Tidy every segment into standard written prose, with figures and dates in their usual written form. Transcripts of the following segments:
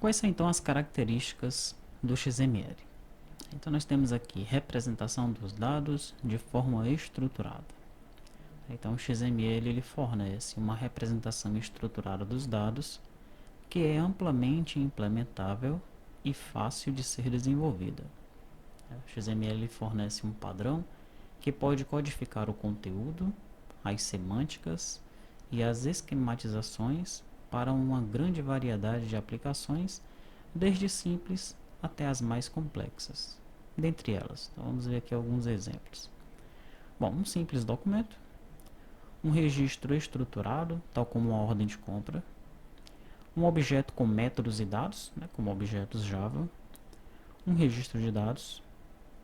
Quais são então as características do XML? Então nós temos aqui representação dos dados de forma estruturada. Então o XML ele fornece uma representação estruturada dos dados que é amplamente implementável e fácil de ser desenvolvida. O XML fornece um padrão que pode codificar o conteúdo, as semânticas e as esquematizações para uma grande variedade de aplicações, desde simples até as mais complexas. Dentre elas, então vamos ver aqui alguns exemplos. Bom, um simples documento, um registro estruturado, tal como uma ordem de compra, um objeto com métodos e dados, como objetos Java, um registro de dados.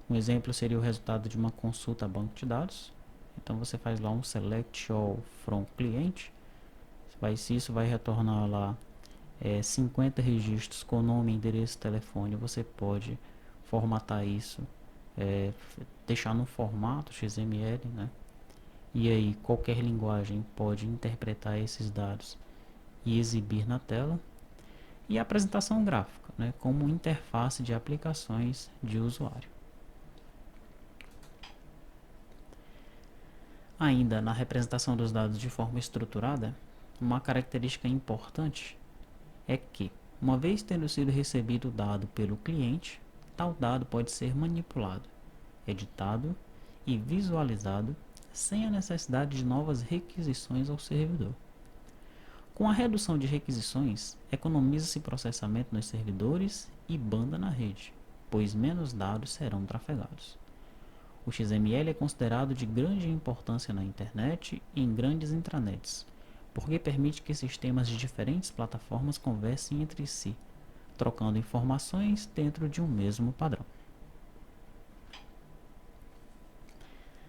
Um exemplo seria o resultado de uma consulta a banco de dados. Então você faz lá um select all from cliente. Se isso vai retornar lá 50 registros com nome, endereço, telefone, você pode formatar isso, deixar no formato XML, né? E aí qualquer linguagem pode interpretar esses dados e exibir na tela. E a apresentação gráfica, né, como interface de aplicações de usuário. Ainda na representação dos dados de forma estruturada, uma característica importante é que, uma vez tendo sido recebido o dado pelo cliente, tal dado pode ser manipulado, editado e visualizado sem a necessidade de novas requisições ao servidor. Com a redução de requisições, economiza-se processamento nos servidores e banda na rede, pois menos dados serão trafegados. O XML é considerado de grande importância na internet e em grandes intranets, porque permite que sistemas de diferentes plataformas conversem entre si, trocando informações dentro de um mesmo padrão.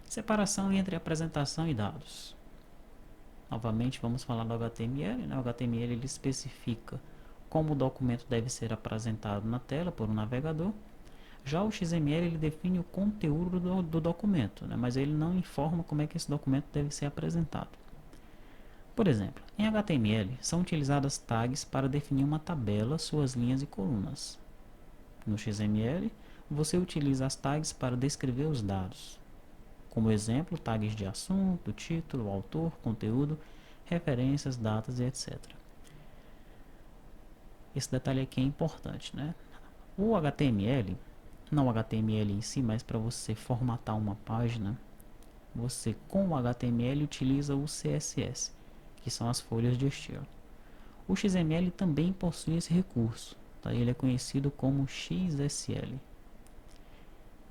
Separação entre apresentação e dados. Novamente vamos falar do HTML. O HTML ele especifica como o documento deve ser apresentado na tela por um navegador. Já o XML ele define o conteúdo do documento, mas ele não informa como é que esse documento deve ser apresentado. Por exemplo, em HTML são utilizadas tags para definir uma tabela, suas linhas e colunas. No XML, você utiliza as tags para descrever os dados. Como exemplo, tags de assunto, título, autor, conteúdo, referências, datas e etc. Esse detalhe aqui é importante, né? O HTML, não o HTML em si, mas para você formatar uma página, você com o HTML utiliza o CSS, que são as folhas de estilo. O XML também possui esse recurso, tá? Ele é conhecido como XSL.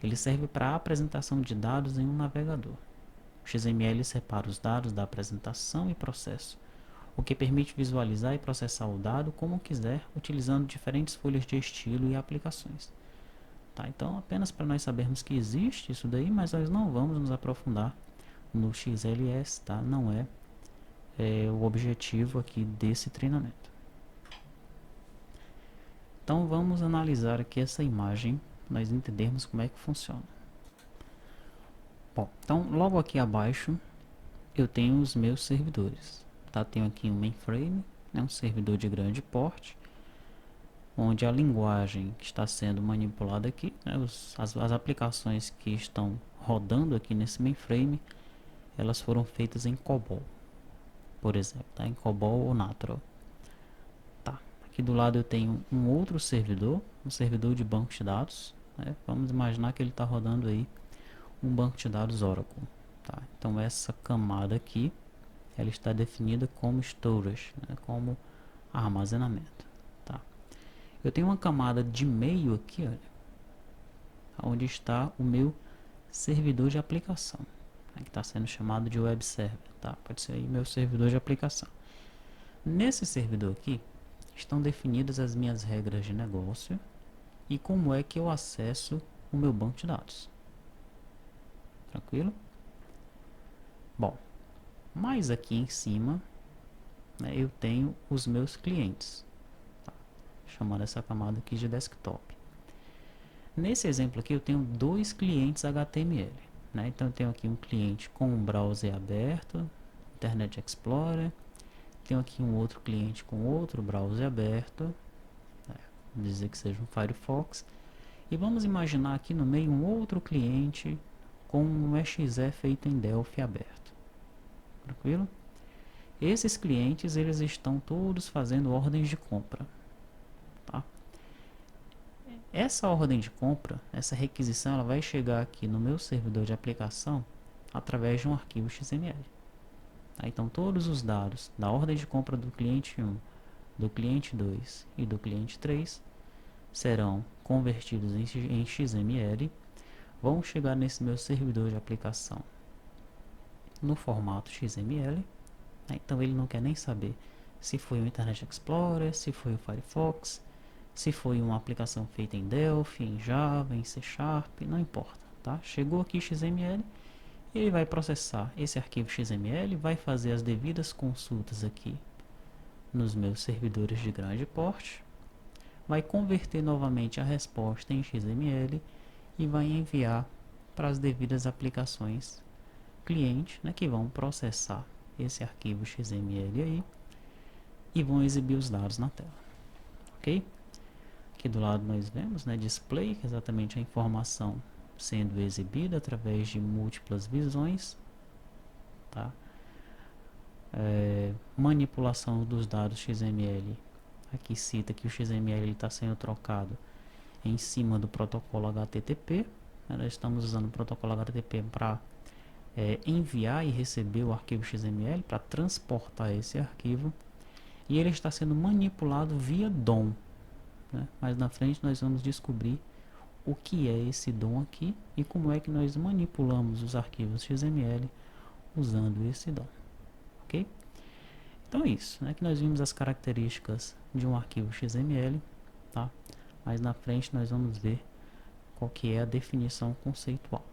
Ele serve para a apresentação de dados em um navegador. O XML separa os dados da apresentação e processo, o que permite visualizar e processar o dado como quiser, utilizando diferentes folhas de estilo e aplicações. Tá, então, apenas para nós sabermos que existe isso daí, mas nós não vamos nos aprofundar no XLS, tá? Não é o objetivo aqui desse treinamento. Então vamos analisar aqui essa imagem, para nós entendermos como é que funciona. Bom, então logo aqui abaixo eu tenho os meus servidores. Tá? Tenho aqui um mainframe, um servidor de grande porte, onde a linguagem que está sendo manipulada aqui, as aplicações que estão rodando aqui nesse mainframe, elas foram feitas em COBOL, por exemplo, tá? Em COBOL ou Natural. Tá. Aqui do lado eu tenho um outro servidor, um servidor de banco de dados, né? Vamos imaginar que ele está rodando aí um banco de dados Oracle. Tá? Então essa camada aqui, ela está definida como storage, né? Como armazenamento. Tá? Eu tenho uma camada de meio aqui, olha, onde está o meu servidor de aplicação, que está sendo chamado de web server, tá? Pode ser aí meu servidor de aplicação. Nesse servidor aqui estão definidas as minhas regras de negócio e como é que eu acesso o meu banco de dados. Tranquilo? Bom, mais aqui em cima, né, eu tenho os meus clientes, tá? Chamando essa camada aqui de desktop. Nesse exemplo aqui eu tenho dois clientes HTML, né? Então eu tenho aqui um cliente com um browser aberto, Internet Explorer. Tenho aqui um outro cliente com outro browser aberto, né? dizer que seja um Firefox, e vamos imaginar aqui no meio um outro cliente com um exe feito em Delphi aberto. Tranquilo? Esses clientes, eles estão todos fazendo ordens de compra. Tá? Essa ordem de compra, essa requisição, ela vai chegar aqui no meu servidor de aplicação através de um arquivo XML. Tá? Então todos os dados da ordem de compra do cliente 1, do cliente 2 e do cliente 3 serão convertidos em XML, vão chegar nesse meu servidor de aplicação no formato XML. Então ele não quer nem saber se foi o Internet Explorer, se foi o Firefox, se foi uma aplicação feita em Delphi, em Java, em C Sharp, não importa. Tá? Chegou aqui XML, ele vai processar esse arquivo XML, vai fazer as devidas consultas aqui nos meus servidores de grande porte, vai converter novamente a resposta em XML e vai enviar para as devidas aplicações cliente, né, que vão processar esse arquivo XML aí e vão exibir os dados na tela. Ok? Aqui do lado nós vemos, né, display, que é exatamente a informação sendo exibida através de múltiplas visões. Tá? Manipulação dos dados XML. Aqui cita que o XML está sendo trocado em cima do protocolo HTTP. Nós estamos usando o protocolo HTTP para enviar e receber o arquivo XML, para transportar esse arquivo, e ele está sendo manipulado via DOM, né? Mas na frente nós vamos descobrir o que é esse DOM aqui e como é que nós manipulamos os arquivos XML usando esse DOM. Ok? Então é isso, né? Que nós vimos as características de um arquivo XML, tá? Mas na frente nós vamos ver qual que é a definição conceitual.